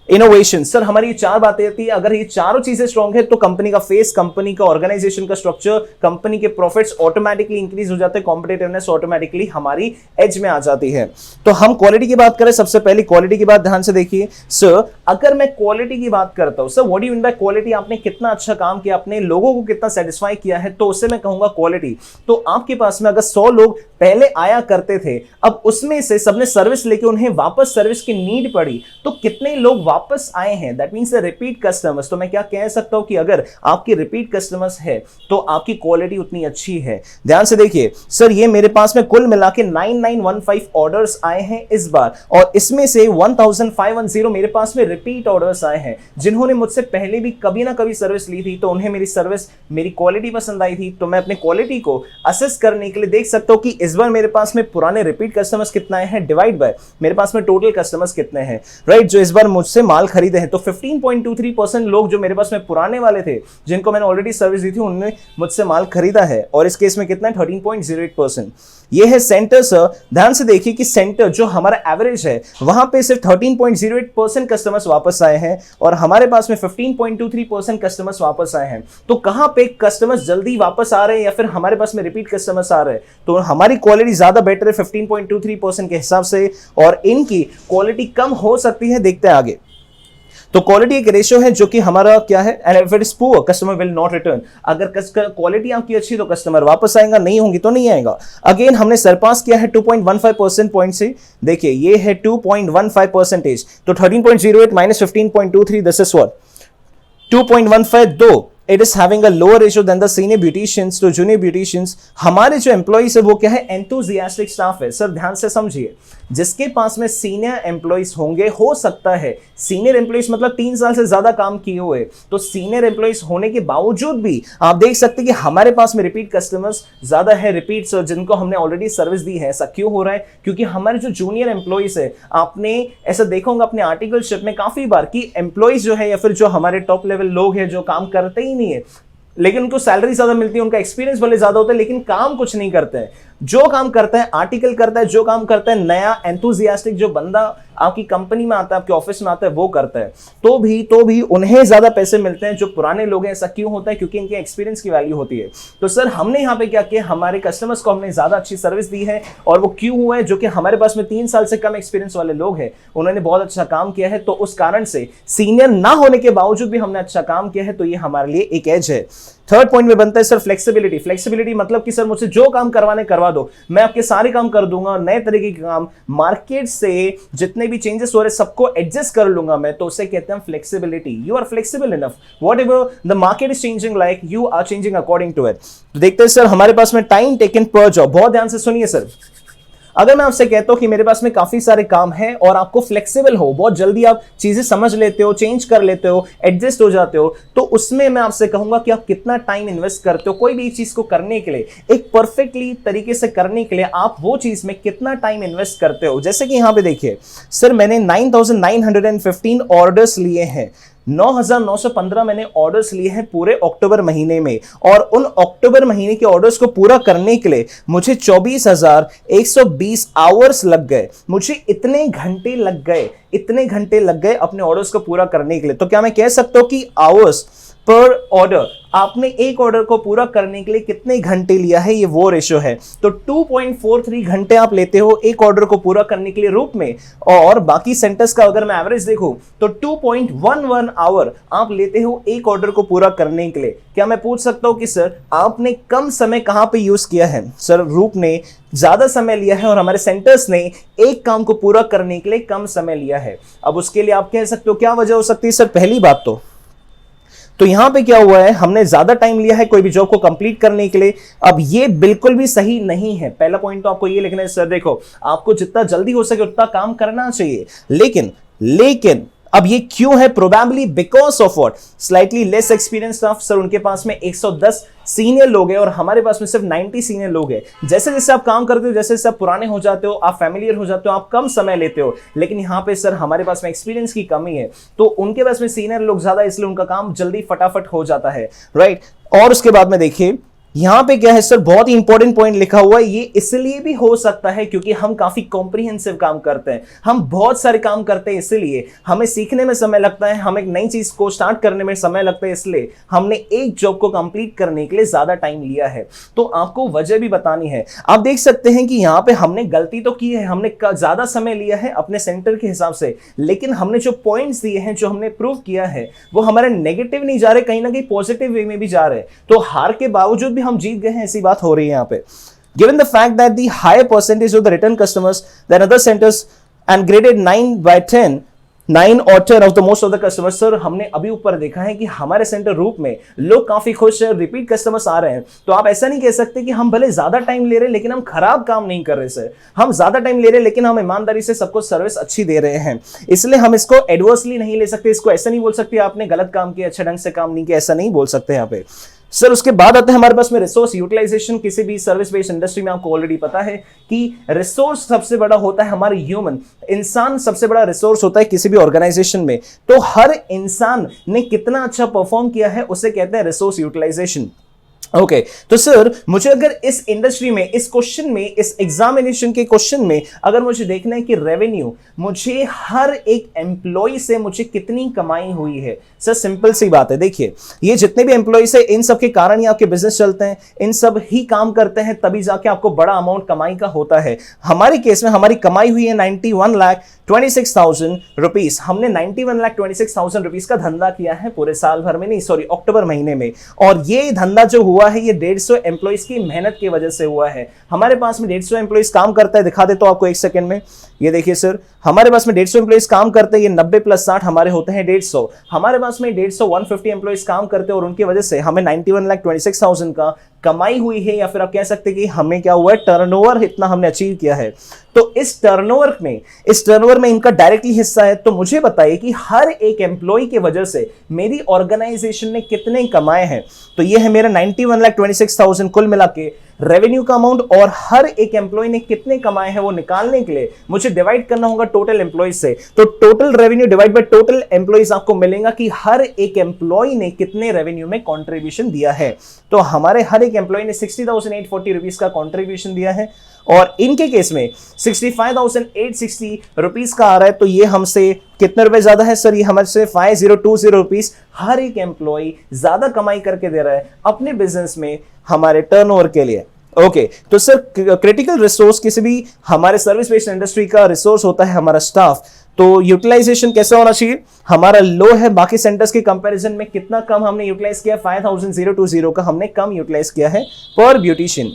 इनोवेशन। सर हमारी ये 4 बातें आती है। अगर ये चारों चीजें स्ट्रांग है तो कंपनी का फेस, कंपनी का ऑर्गेनाइजेशन का स्ट्रक्चर, कंपनी के प्रॉफिट्स ऑटोमेटिकली इंक्रीज हो जाते हैं, कॉम्पिटिटिवनेस ऑटोमेटिकली हमारी एज में आ जाती है। तो हम क्वालिटी की बात करें, सबसे पहले क्वालिटी की बात ध्यान से देखिए। सर अगर मैं क्वालिटी की बात करता हूं, sir what do you mean by quality? आपने कितना अच्छा काम किया, अपने लोगों को कितना सेटिस्फाई किया है, तो उससे मैं कहूंगा क्वालिटी। तो आपके पास में अगर 100 लोग पहले आया करते थे, अब उसमें से सबने सर्विस लेके उन्हें वापस सर्विस की नीड पड़ी, तो कितने लोग वापस आए हैं? That means repeat customers. तो मैं क्या कह सकता हूं कि अगर आपके रिपीट कस्टमर्स है तो आपकी क्वालिटी उतनी अच्छी है। ध्यान से देखिए सर, ये मेरे पास में कुल मिला के 9915 ऑर्डर्स आए हैं इस बार, और इसमें से 1510 मेरे पास में रिपीट ऑर्डर्स आए हैं जिन्होंने मुझसे पहले भी कभी ना कभी सर्विस ली थी, तो उन्हें मेरी सर्विस, मेरी क्वालिटी पसंद आई थी। तो मैं अपने क्वालिटी को असेस करने के लिए देख सकता हूं कि इस बार मेरे पास में पुराने रिपीट कस्टमर्स कितना है, डिवाइड बाय मेरे पास में टोटल कस्टमर्स कितने हैं, राइट, जो इस बार मुझसे माल खरीदे हैं। तो 15.23% लोग जो मेरे पास में पुराने वाले थे, जिनको मैंने ऑलरेडी सर्विस दी थी, उन्होंने मुझसे माल खरीदा है, और इस केस में कितना है? 13.08%। ये है सेंटर। सर ध्यान से देखिए कि सेंटर जो हमारा एवरेज है वहां पे सिर्फ 13.08% कस्टमर्स वापस आए हैं, और हमारे पास में 15.23% कस्टमर्स वापस आए हैं। तो कहां पे कस्टमर्स जल्दी वापस आ रहे हैं या फिर हमारे पास में रिपीट कस्टमर्स आ रहे हैं? तो हमारी क्वालिटी ज्यादा बेटर है 15.23% के हिसाब से, और इनकी क्वालिटी कम हो सकती है। देखते हैं आगे। तो क्वालिटी एक रेशियो है जो कि हमारा क्या है? And if it is poor customer will not return. अगर क्वालिटी आपकी अच्छी तो कस्टमर वापस आएगा, नहीं होंगी तो नहीं आएगा। अगेन हमने सरपास किया है 2.15% पॉइंट से। देखिए ये है 2.15%, तो 13.08 minus 15.23, this is what 2.15। Though it is having a lower ratio than the senior beauticians to junior beauticians. हमारे जो एम्प्लॉइज है वो क्या है? एंथुसियास्टिक स्टाफ है। सर ध्यान से समझिए, जिसके पास में सीनियर एम्प्लॉइज होंगे, हो सकता है सीनियर एम्प्लॉइज मतलब 3 साल से ज्यादा काम किए हुए, तो सीनियर एम्प्लॉइज होने के बावजूद भी आप देख सकते हैं कि हमारे पास में रिपीट कस्टमर्स ज्यादा है, रिपीट जिनको हमने ऑलरेडी सर्विस दी है। ऐसा क्यों हो रहा है? क्योंकि हमारे जो जूनियर एम्प्लॉइज है, आपने ऐसा देखा होगा अपने आर्टिकलशिप में काफी बार कि एम्प्लॉइज जो है या फिर जो हमारे टॉप लेवल लोग हैं जो काम करते ही नहीं है, लेकिन उनको सैलरी ज्यादा मिलती है, उनका एक्सपीरियंस भले ज्यादा होता है, लेकिन काम कुछ नहीं करते हैं। जो काम करता है आर्टिकल करता है, जो काम करता है नया एंथुसियास्टिक जो बंदा आपकी कंपनी में आता है, आपके ऑफिस में आता है, वो करता है, तो भी उन्हें ज्यादा पैसे मिलते हैं जो पुराने लोग हैं। ऐसा क्यों होता है? क्योंकि इनके एक्सपीरियंस की वैल्यू होती है। तो सर हमने यहाँ पे क्या किया, हमारे कस्टमर्स को हमने ज्यादा अच्छी सर्विस दी है, और वो क्यों हुआ है? जो कि हमारे पास में 3 साल से कम एक्सपीरियंस वाले लोग हैं, उन्होंने बहुत अच्छा काम किया है, तो उस कारण से सीनियर ना होने के बावजूद भी हमने अच्छा काम किया है, तो ये हमारे लिए एक एज है। थर्ड पॉइंट में बनता है सर फ्लेक्सिबिलिटी। फ्लेक्सिबिलिटी मतलब कि सर मुझसे जो काम करवाने करवा दो, मैं आपके सारे काम कर दूंगा, नए तरीके के काम, मार्केट से जितने भी चेंजेस हो रहे सबको एडजस्ट कर लूंगा मैं, तो उसे कहते हैं flexibility. You are flexible enough, whatever the market is changing, like you are changing according to it. तो देखते हैं सर हमारे पास में टाइम टेकन पर जॉब। बहुत ध्यान से सुनिए सर, अगर मैं आपसे कहता हूं कि मेरे पास में काफी सारे काम हैं और आपको फ्लेक्सिबल हो, बहुत जल्दी आप चीजें समझ लेते हो, चेंज कर लेते हो, एडजस्ट हो जाते हो, तो उसमें मैं आपसे कहूंगा कि आप कितना टाइम इन्वेस्ट करते हो कोई भी चीज को करने के लिए, एक परफेक्टली तरीके से करने के लिए आप वो चीज में कितना टाइम इन्वेस्ट करते हो। जैसे कि यहां पे देखिए सर, मैंने 9,915 ऑर्डर्स लिए हैं, 9,915 मैंने ऑर्डर्स लिए हैं पूरे अक्टूबर महीने में, और उन अक्टूबर महीने के ऑर्डर्स को पूरा करने के लिए मुझे 24,120 आवर्स लग गए। मुझे इतने घंटे लग गए अपने ऑर्डर्स को पूरा करने के लिए। तो क्या मैं कह सकता हूं कि आवर्स पर ऑर्डर, आपने एक ऑर्डर को पूरा करने के लिए कितने घंटे लिया है, ये वो रेशियो है। तो 2.43 घंटे आप लेते हो एक ऑर्डर को पूरा करने के लिए रूप में, और बाकी सेंटर्स का अगर मैं एवरेज देखूं तो 2.11 आवर आप लेते हो एक ऑर्डर को पूरा करने के लिए। क्या मैं पूछ सकता हूं कि सर आपने कम समय कहां पे यूज किया है? सर रूप ने ज्यादा समय लिया है और हमारे सेंटर्स ने एक काम को पूरा करने के लिए कम समय लिया है। अब उसके लिए आप कह सकते हो क्या वजह हो सकती है? सर पहली बात तो यहां पे क्या हुआ है, हमने ज्यादा टाइम लिया है कोई भी जॉब को कंप्लीट करने के लिए। अब ये बिल्कुल भी सही नहीं है। पहला पॉइंट तो आपको ये लिखना है, सर देखो आपको जितना जल्दी हो सके उतना काम करना चाहिए, लेकिन अब ये क्यों है? Probably because of what, slightly less experience staff. Sir उनके पास में 110 सीनियर लोग हैं और हमारे पास में सिर्फ 90 सीनियर लोग हैं। जैसे जैसे आप काम करते हो, जैसे जैसे आप पुराने हो जाते हो, आप फैमिलियर हो जाते हो, आप कम समय लेते हो, लेकिन यहाँ पे सर हमारे पास में एक्सपीरियंस की कमी है, तो उनके पास में सीनियर लोग ज्यादा, इसलिए उनका काम जल्दी फटाफट हो जाता है, राइट। और उसके बाद में देखिए यहां पे क्या है सर, बहुत ही इंपॉर्टेंट पॉइंट लिखा हुआ है। ये इसलिए भी हो सकता है क्योंकि हम काफी कॉम्प्रिहेंसिव काम करते हैं, हम बहुत सारे काम करते हैं, इसलिए हमें सीखने में समय लगता है, हमें एक नई चीज को स्टार्ट करने में समय लगता है, इसलिए हमने एक जॉब को कंप्लीट करने के लिए ज्यादा टाइम लिया है। तो आपको वजह भी बतानी है। आप देख सकते हैं कि यहां पे हमने गलती तो की है, हमने ज्यादा समय लिया है अपने सेंटर के हिसाब से, लेकिन हमने जो पॉइंट्स दिए हैं, जो हमने प्रूव किया है, वो हमारे नेगेटिव नहीं जा रहे, कहीं ना कहीं पॉजिटिव वे में भी जा रहे हैं। तो हार के बावजूद भी हम जीत गए हैं, ऐसी बात हो रही है यहां पे। Given the fact that the higher percentage of the return customers than other centers and graded 9 or 10 of the most of the customers, sir हमने अभी ऊपर देखा है कि हमारे सेंटर रूप में लोग काफी खुश हैं, रिपीट कस्टमर्स आ रहे हैं। तो आप ऐसा नहीं कह सकते कि हम भले ज्यादा टाइम ले रहे हैं लेकिन हम खराब काम नहीं कर रहे सर। हम ज्यादा टाइम ले रहे हैं लेकिन हम ईमानदारी से सबको सर्विस अच्छी दे रहे हैं, इसलिए हम इसको एडवर्सली नहीं ले सकते। इसको ऐसा नहीं बोल सकते आपने गलत काम किया, अच्छा ढंग से काम नहीं किया, ऐसा नहीं बोल सकते यहाँ पे सर। उसके बाद आता है हमारे पास में रिसोर्स यूटिलाइजेशन। किसी भी सर्विस बेस्ड इंडस्ट्री में आपको ऑलरेडी पता है कि रिसोर्स सबसे बड़ा होता है हमारे ह्यूमन, इंसान सबसे बड़ा रिसोर्स होता है किसी भी ऑर्गेनाइजेशन में। तो हर इंसान ने कितना अच्छा परफॉर्म किया है उसे कहते हैं रिसोर्स यूटिलाइजेशन। ओके तो सर मुझे अगर इस इंडस्ट्री में, इस क्वेश्चन में, इस एग्जामिनेशन के क्वेश्चन में अगर मुझे देखना है कि रेवेन्यू, मुझे हर एक एम्प्लॉय से मुझे कितनी कमाई हुई है, सर सिंपल सी बात है। देखिए ये जितने भी एम्प्लॉयज है, इन सब के कारण ही आपके बिजनेस चलते हैं, इन सब ही काम करते हैं, तभी जाके आपको बड़ा अमाउंट कमाई का होता है। हमारे केस में हमारी कमाई हुई है 91,26,000 रुपीज। हमने 91,26,000 रुपीज का धंधा किया है पूरे साल भर में, नहीं सॉरी अक्टूबर महीने में। और ये धंधा जो हुआ है ये 150 एम्प्लॉइज की मेहनत की वजह से हुआ है। हमारे पास में 150 एम्प्लॉइज काम करता है, दिखा देता हूं आपको एक सेकंड में। ये देखिए सर हमारे पास में 150 एम्प्लॉइज काम करते हैं, ये 90 + 60 हमारे होते हैं 150। हमारे पास में 150 एम्प्लॉइज काम करते हैं और उनकी वजह से हमें 91,26,000 का कमाई हुई है, या फिर आप कह सकते हैं कि हमें क्या हुआ है, टर्नओवर इतना हमने अचीव किया है। तो इस टर्नओवर में इनका डायरेक्टली हिस्सा है। तो मुझे बताइए कि हर एक एम्प्लॉय की वजह से मेरी ऑर्गेनाइजेशन ने कितने कमाए हैं। तो ये है मेरा 91,26,000 कुल मिला के रेवेन्यू का अमाउंट और हर एक एम्प्लॉय ने कितने कमाए हैं वो निकालने के लिए मुझे डिवाइड करना होगा टोटल एम्प्लॉयज से। तो total revenue divide by total employees आपको मिलेगा कि हर एक एम्प्लॉय ने कितने रेवेन्यू में कंट्रीब्यूशन दिया है। तो हमारे हर एक एम्प्लॉय ने 60,840 रुपीस का कंट्रीब्यूशन दिया है और इनके केस में 65,860 रुपीस का आ रहा है। तो ये हमसे कितने रुपए ज्यादा है सर? ये हमसे 5020 रुपीस हर एक एम्प्लॉय ज्यादा कमाई करके दे रहा है अपने बिजनेस में हमारे टर्नओवर के लिए। ओके तो सर क्रिटिकल रिसोर्स किसी भी हमारे सर्विस बेस्ड इंडस्ट्री का रिसोर्स होता है हमारा स्टाफ। तो यूटिलाइजेशन कैसा होना चाहिए? हमारा लो है बाकी सेंटर्स के कंपैरिजन में। कितना कम हमने यूटिलाइज किया? 5020 का हमने कम यूटिलाइज किया है पर beautician.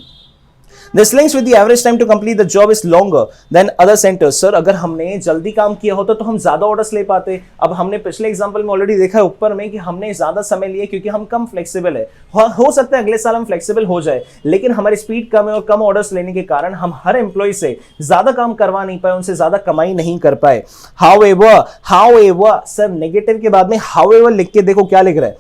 This links with the average time to complete the job is longer than other centers. Sir अगर हमने जल्दी काम किया होता तो हम ज्यादा ऑर्डर्स ले पाते। अब हमने पिछले एग्जांपल में ऑलरेडी देखा है ऊपर में कि हमने ज्यादा समय लिया क्योंकि हम कम फ्लेक्सिबल है। हो सकता है अगले साल हम फ्लेक्सिबल हो जाए, लेकिन हमारी स्पीड कम है और कम ऑर्डर्स लेने के कारण हम हर एम्प्लॉय से ज्यादा काम करवा नहीं पाए, उनसे ज्यादा कमाई नहीं कर पाए। However, सर नेगेटिव के बाद में however लिख के देखो क्या लिख रहा है।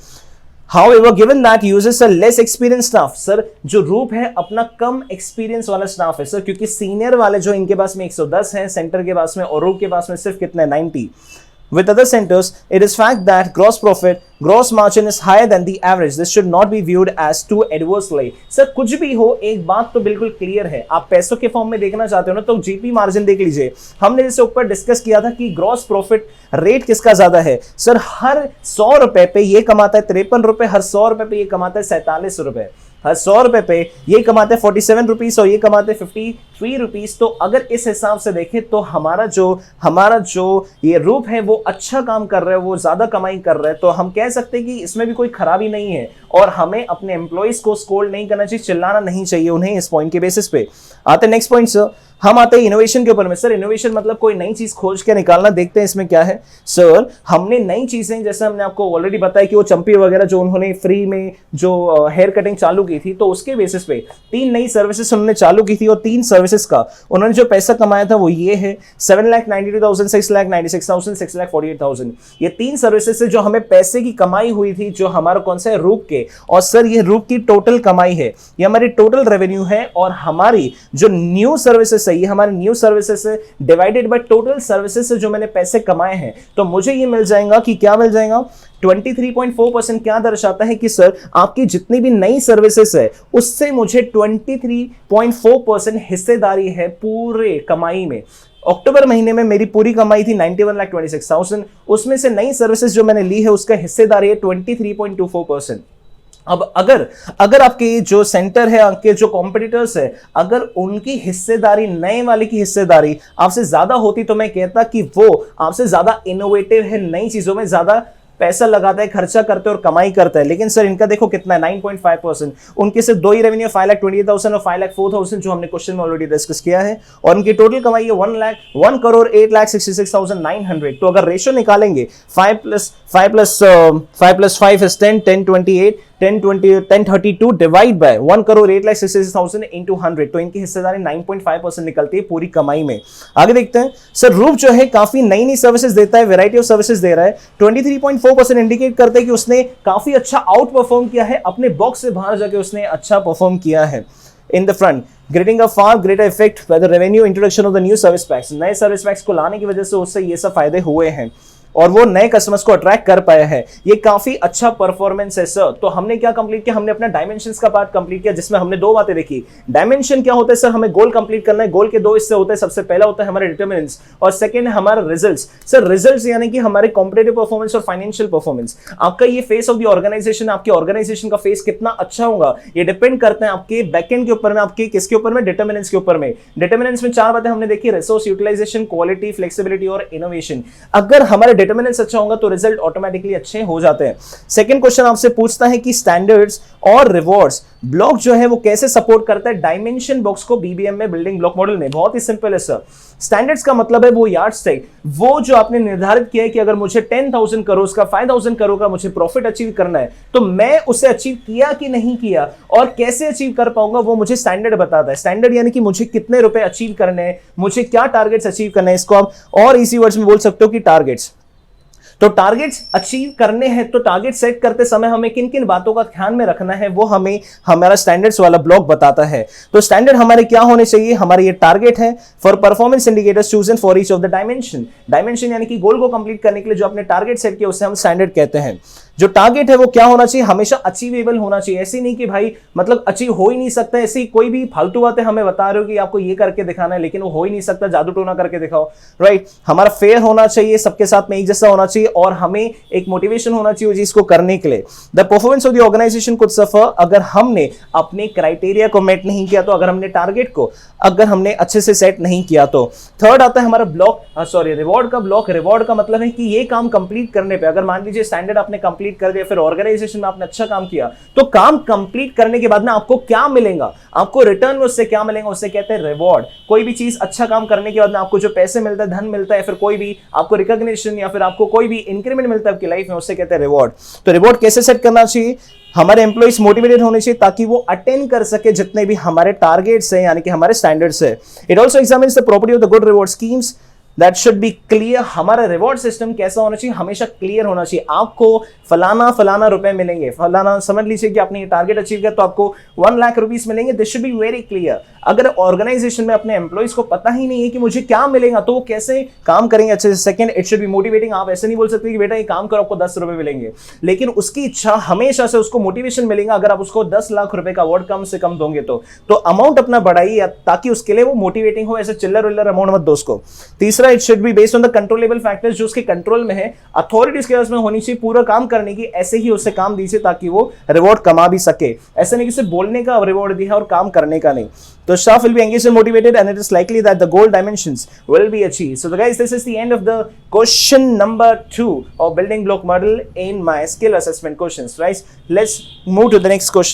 However, given that uses a less experienced staff, sir जो रूप है अपना कम एक्सपीरियंस वाला स्टाफ है सर, क्योंकि सीनियर वाले जो इनके पास में 110 है, सेंटर के पास में और रूप के पास में सिर्फ कितने 90। With other centers, it is fact that gross margin is higher than the average. This should not be viewed as too adversely. Sir कुछ भी हो एक बात तो बिल्कुल क्लियर है, आप पैसों के फॉर्म में देखना चाहते हो ना तो जीपी मार्जिन देख लीजिए। हमने जैसे ऊपर डिस्कस किया था कि ग्रॉस प्रॉफिट रेट किसका ज्यादा है। सर हर 100 रुपए पे ये कमाता है 53 रुपए, हर 100 रुपए पे ये कमाता है 47 रुपए, हर 100 रुपए पे ये कमाते हैं 47 रुपीस और ये कमाते हैं 53 रुपीस। तो अगर इस हिसाब से देखें तो हमारा जो ये रूप है वो अच्छा काम कर रहा है, वो ज्यादा कमाई कर रहा है। तो हम कह सकते हैं कि इसमें भी कोई खराबी नहीं है और हमें अपने एम्प्लॉइज को स्कोल्ड नहीं करना चाहिए, चिल्लाना नहीं चाहिए उन्हें इस पॉइंट के बेसिस पे। आते नेक्स्ट पॉइंट सर, हम आते हैं इनोवेशन के ऊपर में। सर इनोवेशन मतलब कोई नई चीज खोज के निकालना। देखते हैं इसमें क्या है। सर हमने नई चीजें, जैसे हमने आपको ऑलरेडी बताया कि वो चंपी वगैरह जो उन्होंने फ्री में जो हेयर कटिंग चालू की थी, तो उसके बेसिस पे 3 नई सर्विसेज उन्होंने चालू की थी और 3 सर्विसेज का उन्होंने जो पैसा कमाया था वो ये है 7,92,000, 6,96,000, 6,48,000। ये 3 सर्विसेज से जो हमें पैसे की कमाई हुई थी, जो हमारा कौन सा है रूप के। और सर ये रूप की टोटल कमाई है, ये हमारी टोटल रेवेन्यू है और हमारी जो न्यू सर्विसेज ये हमारे न्यू सर्विसेज से डिवाइडेड बाय टोटल सर्विसेज से जो मैंने पैसे कमाए हैं, तो मुझे ये मिल जाएगा कि क्या मिल जाएगा 23.4%। क्या दर्शाता है कि सर आपकी जितनी भी नई सर्विसेज है उससे मुझे 23.4% हिस्सेदारी है पूरे कमाई में। अक्टूबर महीने में मेरी पूरी कमाई थी 91,26,000, उसमें से नई सर्विसेज जो मैंने ली है उसका हिस्सेदारी है 23.24%। अब अगर आपके जो सेंटर है, आपके जो कॉम्पिटिटर्स है, अगर उनकी हिस्सेदारी, नए वाले की हिस्सेदारी आपसे ज्यादा होती तो मैं कहता कि वो आपसे ज्यादा इनोवेटिव है, नई चीजों में ज्यादा पैसा लगाता है, खर्चा करते हैं और कमाई करता है। लेकिन सर इनका देखो कितना है 9.5%। उनके सिर्फ 2 ही रेवेन्यू 5,28,000 और 5,04,000 जो हमने क्वेश्चन में ऑलरेडी डिस्कस किया है, और उनकी टोटल कमाई है 1,08,66,900। तो अगर रेशियो निकालेंगे 5 + 5 is 10, 1028, 1032 डिवाइड बाय 1,08,66,000 into 100, तो इनकी हिस्सेदारी 9.5% निकलती है पूरी कमाई में। आगे देखते हैं सर, रूप जो है काफी नई सर्विसेज देता है, वैरायटी ऑफ सर्विसेज दे रहा है। 23.4% इंडिकेट करते हैं कि उसने काफी अच्छा आउट परफॉर्म किया है, अपने बॉक्स से बाहर जाके उसने अच्छा परफॉर्म किया है। In the front creating a far greater effect by the revenue introduction of the new service packs, नए सर्विस पैक्स को लाने की वजह से उससे ये सब फायदे हुए हैं और वो नए कस्टमर्स को अट्रैक्ट कर पाया है। ये काफी अच्छा परफॉर्मेंस है सर। तो हमने क्या कंप्लीट किया, हमने अपना डायमेंशंस का पार्ट कंप्लीट किया, जिसमें हमने 2 बातें देखी। डायमेंशन क्या होता है सर, हमें गोल कंप्लीट करना है। गोल के 2 हिस्से होते हैं, सबसे पहला होता है हमारे डिटरमिनेंट्स और सेकंड है हमारा रिजल्ट्स। सर रिजल्ट्स यानी कि हमारे कॉम्पिटिटिव परफॉर्मेंस और फाइनेंशियल परफॉर्मेंस। आपका ये फेस ऑफ द ऑर्गेनाइजेशन, आपके ऑर्गेनाइजेशन का फेस कितना अच्छा होगा, ये डिपेंड करते हैं आपके बैकएंड के ऊपर में, आपके किसके ऊपर में, डिटरमिनेंट्स के ऊपर में। डिटरमिनेंट्स में 4 बातें हमने देखी, रिसोर्स यूटिलाइजेशन, क्वालिटी, फ्लेक्सिबिलिटी और इनोवेशन। अगर हमारे डिटरमिनेंट्स अच्छा होगा तो रिजल्ट ऑटोमेटिकली अच्छे हो जाते हैं। सेकंड क्वेश्चन आपसे पूछता है कि स्टैंडर्ड्स और रिवॉर्ड्स ब्लॉक जो है वो कैसे सपोर्ट करता है डायमेंशन बॉक्स को बीबीएम में, बिल्डिंग ब्लॉक मॉडल में। बहुत ही सिंपल है सर। स्टैंडर्ड्स का मतलब है वो यार्डस्टिक, वो जो आपने निर्धारित किया है कि अगर मुझे 10,000 करोड़ का, 5,000 करोड़ का मुझे प्रॉफिट अचीव करना है, तो मैं उसे अचीव किया कि नहीं किया और कैसे अचीव कर पाऊंगा, वो मुझे स्टैंडर्ड बताता है। स्टैंडर्ड यानी कि मुझे कितने रुपए अचीव करने हैं, मुझे क्या टारगेट्स अचीव करना है। इसको आप और इसी वर्ड्स में बोल सकते हो कि टारगेट्स। तो टारगेट्स अचीव करने हैं तो टारगेट सेट करते समय हमें किन किन बातों का ध्यान में रखना है वो हमें हमारा स्टैंडर्ड्स वाला ब्लॉक बताता है। तो स्टैंडर्ड हमारे क्या होने चाहिए, हमारे ये टारगेट है for performance indicators chosen for each of the dimension. Dimension यानी कि गोल को कंप्लीट करने के लिए जो आपने टारगेट सेट किया उसे हम स्टैंडर्ड कहते हैं। जो टारगेट है वो क्या होना चाहिए, हमेशा अचीवेबल होना चाहिए। ऐसे नहीं कि भाई मतलब अचीव हो ही नहीं सकता, ऐसी कोई भी फालतू बातें हमें बता रहे हो कि आपको ये करके दिखाना है लेकिन वो हो ही नहीं सकता, जादू टोना करके दिखाओ, राइट। हमारा फेयर होना चाहिए, सबके साथ में एक जैसा होना चाहिए और हमें एक मोटिवेशन होना चाहिए चीज को करने के लिए। The performance of the organisation could suffer अगर हमने अपने क्राइटेरिया को मेट नहीं किया तो, अगर हमने टारगेट को अगर हमने अच्छे से सेट नहीं किया तो। थर्ड आता है हमारा ब्लॉक रिवॉर्ड का ब्लॉक। रिवॉर्ड का मतलब है कि ये काम कंप्लीट करने पे, अगर मान लीजिए स्टैंडर्ड आपने कंप्लीट कर दिया, फिर ऑर्गेनाइजेशन में आपने अच्छा काम किया, तो काम कंप्लीट करने के बाद ना आपको क्या मिलेगा, आपको रिटर्न में उससे क्या मिलेगा, उससे कहते हैं रिवॉर्ड। कोई भी चीज अच्छा काम करने के बाद ना आपको जो पैसे मिलता है, धन मिलता है, फिर कोई भी आपको रिकॉग्निशन या फिर आपको कोई भी इंक्रीमेंट मिलता है आपकी लाइफ में, उससे कहते हैं रिवॉर्ड। तो रिवॉर्ड कैसे सेट करना चाहिए, हमारे एम्प्लॉइज मोटिवेटेड होने चाहिए ताकि वो अटेंड कर सके जितने भी हमारे टारगेट्स हैं यानी कि हमारे स्टैंडर्ड्स है। It also examines the property of the good reward schemes that should be clear. हमारा रिवॉर्ड सिस्टम कैसा होना चाहिए, हमेशा क्लियर होना चाहिए। आपको फलाना रुपए मिलेंगे, फलाना समझ लीजिए कि आपने ये टारगेट अचीव किया तो आपको 1 लाख रुपीस मिलेंगे, this should be very clear. अगर ऑर्गेनाइजेशन में अपने एम्प्लॉइज को पता ही नहीं है कि मुझे क्या मिलेगा तो वो कैसे काम करेंगे अच्छे से। Second, it should be motivating. आप ऐसे नहीं बोल सकते कि बेटा ये काम करो आपको 10 रुपए मिलेंगे, लेकिन उसकी इच्छा हमेशा से उसको मोटिवेशन मिलेगा अगर आप उसको 10 लाख रुपए का अवार्ड कम से कम दोगे तो अमाउंट अपना बढ़ाइए ताकि उसके लिए वो मोटिवेटिंग हो, ऐसे चिल्लर विल्लर अमाउंट मत दो उसको। तीसरा, it should be based on the controllable factors, जो उसके कंट्रोल में है, अथॉरिटीज के पास में होनी चाहिए पूरा काम करने की, ऐसे ही उससे काम दीजिए ताकि वो रिवॉर्ड कमा भी सके। ऐसे नहीं कि सिर्फ बोलने का रिवॉर्ड दिया और काम करने का नहीं। तो staff will be engaged and motivated and it is likely that the goal dimensions will be achieved. So guys, this is the end of the question number 2 of building block model in my skill assessment questions, right? Let's move to the next question.